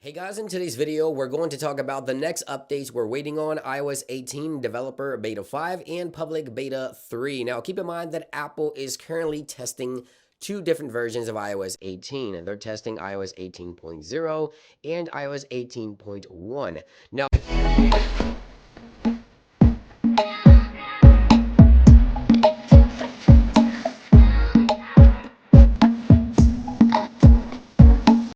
Hey guys, in today's video, we're going to talk about the next updates we're waiting on: iOS 18 Developer Beta 5 and Public Beta 3. Now, keep in mind that Apple is currently testing two different versions of iOS 18. They're testing iOS 18.0 and iOS 18.1. Now,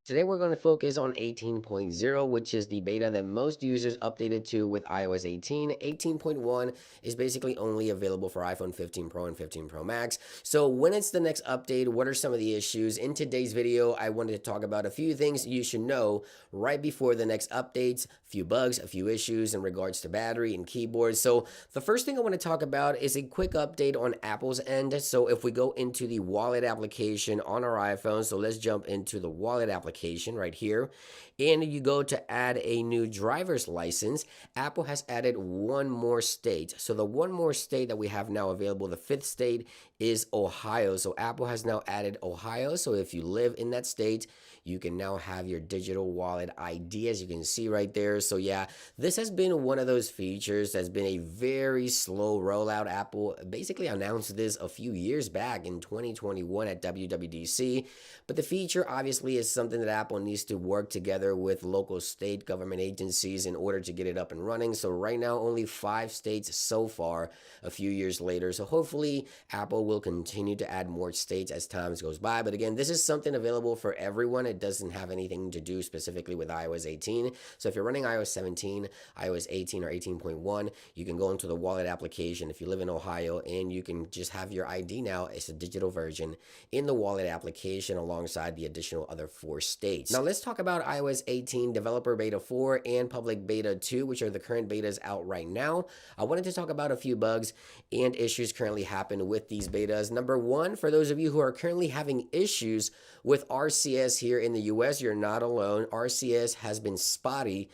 today we're going to focus on 18.0, which is the beta that most users updated to with iOS 18. 18.1 is basically only available for iPhone 15 Pro and 15 Pro Max. So when it's the next update, what are some of the issues? In today's video, I wanted to talk about a few things you should know right before the next updates, a few bugs, a few issues in regards to battery and keyboard. So the first thing I want to talk about is a quick update on Apple's end. So if we go into the wallet application on our iPhone, so let's jump into the wallet application right here, and you go to add a new driver's license. Apple has added one more state. So the one more state that we have now available, the fifth state, is Ohio. So Apple has now added Ohio. So if you live in that state, you can now have your digital wallet ID, as you can see right there. So yeah, this has been one of those features that's been a very slow rollout. Apple basically announced this a few years back in 2021 at WWDC, but the feature obviously is something that Apple needs to work together with local state government agencies in order to get it up and running. So right now, only 5 states so far, a few years later. So hopefully Apple will continue to add more states as time goes by. But again, this is something available for everyone. It doesn't have anything to do specifically with iOS 18. So if you're running iOS 17, iOS 18 or 18.1, you can go into the wallet application if you live in Ohio, and you can just have your ID now. It's a digital version in the wallet application alongside the additional other 4 states. Now let's talk about iOS 18 Developer Beta 4 and Public Beta 2, which are the current betas out right now. I wanted to talk about a few bugs and issues currently happen with these betas. Number one, for those of you who are currently having issues with RCS here in the US, you're not alone. RCS has been spotty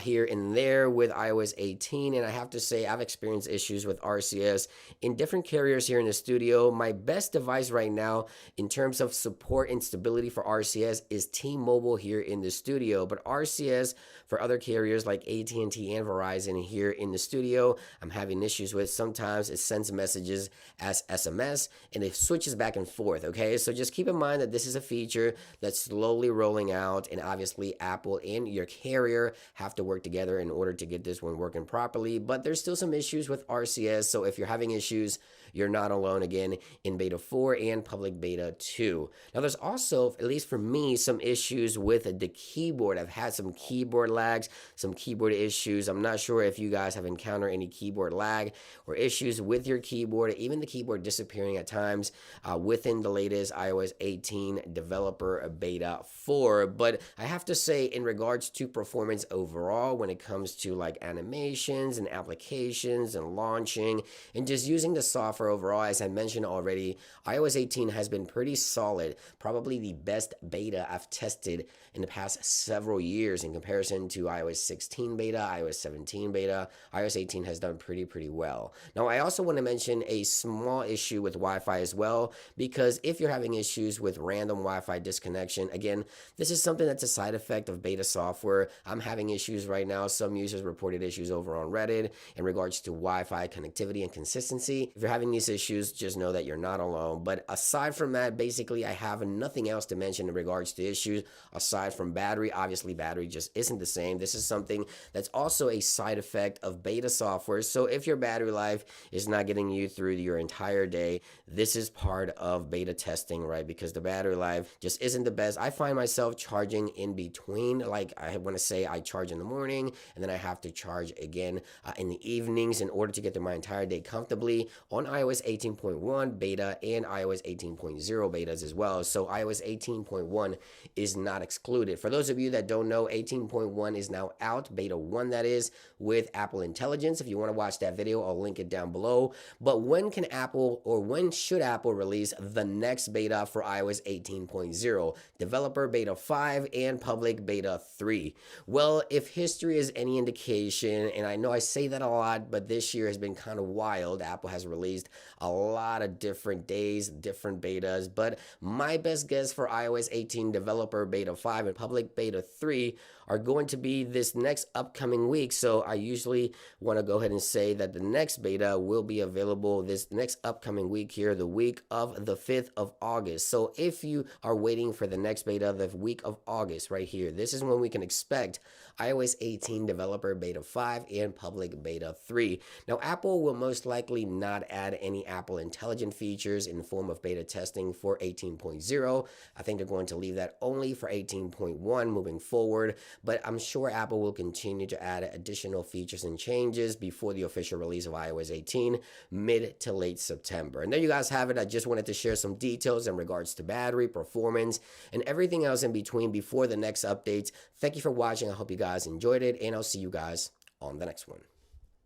here and there with iOS 18, and I have to say I've experienced issues with RCS in different carriers here in the studio. My best device right now in terms of support and stability for RCS is T-Mobile here in the studio, but RCS for other carriers like AT&T and Verizon here in the studio, I'm having issues with. Sometimes it sends messages as SMS and it switches back and forth. Okay, so just keep in mind that this is a feature that's slowly rolling out, and obviously Apple and your carrier have to work together in order to get this one working properly. But there's still some issues with RCS, so if you're having issues, you're not alone, again, in Beta 4 and Public Beta 2. Now, there's also, at least for me, some issues with the keyboard. I've had some keyboard lags, some keyboard issues. I'm not sure if you guys have encountered any keyboard lag or issues with your keyboard, even the keyboard disappearing at times within the latest iOS 18 Developer Beta 4. But I have to say, in regards to performance overall, when it comes to like animations and applications and launching and just using the software overall, as I mentioned already, iOS 18 has been pretty solid, probably the best beta I've tested in the past several years in comparison to iOS 16 beta, iOS 17 beta. iOS 18 has done pretty well. Now, I also want to mention a small issue with Wi-Fi as well, because if you're having issues with random Wi-Fi disconnection, again, this is something that's a side effect of beta software. I'm having issues right now. Some users reported issues over on Reddit in regards to Wi-Fi connectivity and consistency. If you're having these issues, just know that you're not alone. But aside from that, basically, I have nothing else to mention in regards to issues aside from battery. Obviously, battery just isn't the same. This is something that's also a side effect of beta software. So if your battery life is not getting you through your entire day, this is part of beta testing, right? Because the battery life just isn't the best. I find myself charging in between. Like, I want to say I charge in the morning and then I have to charge again in the evenings in order to get through my entire day comfortably on iOS 18.1 beta and iOS 18.0 betas as well. So iOS 18.1 is not excluded. For those of you that don't know, 18.1 is now out, beta 1 that is, with Apple Intelligence. If you want to watch that video, I'll link it down below. But when can Apple, or when should Apple release the next beta for iOS 18.0, Developer Beta 5 and Public Beta 3? Well, if history is any indication, and I know I say that a lot, but this year has been kind of wild. Apple has released a lot of different days, different betas, but my best guess for iOS 18 Developer Beta 5 and Public Beta 3 are going to be this next upcoming week. So I usually want to go ahead and say that the next beta will be available this next upcoming week here, the week of the 5th of August. So if you are waiting for the next beta, the week of August right here, this is when we can expect iOS 18 Developer Beta 5 and Public Beta 3. Now, Apple will most likely not add any Apple Intelligent features in the form of beta testing for 18.0. I think they're going to leave that only for 18.1 moving forward, but I'm sure Apple will continue to add additional features and changes before the official release of iOS 18 mid to late September. And there you guys have it. I just wanted to share some details in regards to battery, performance, and everything else in between before the next updates. Thank you for watching. I hope you guys enjoyed it, and I'll see you guys on the next one.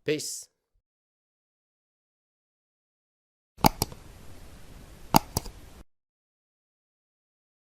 Peace.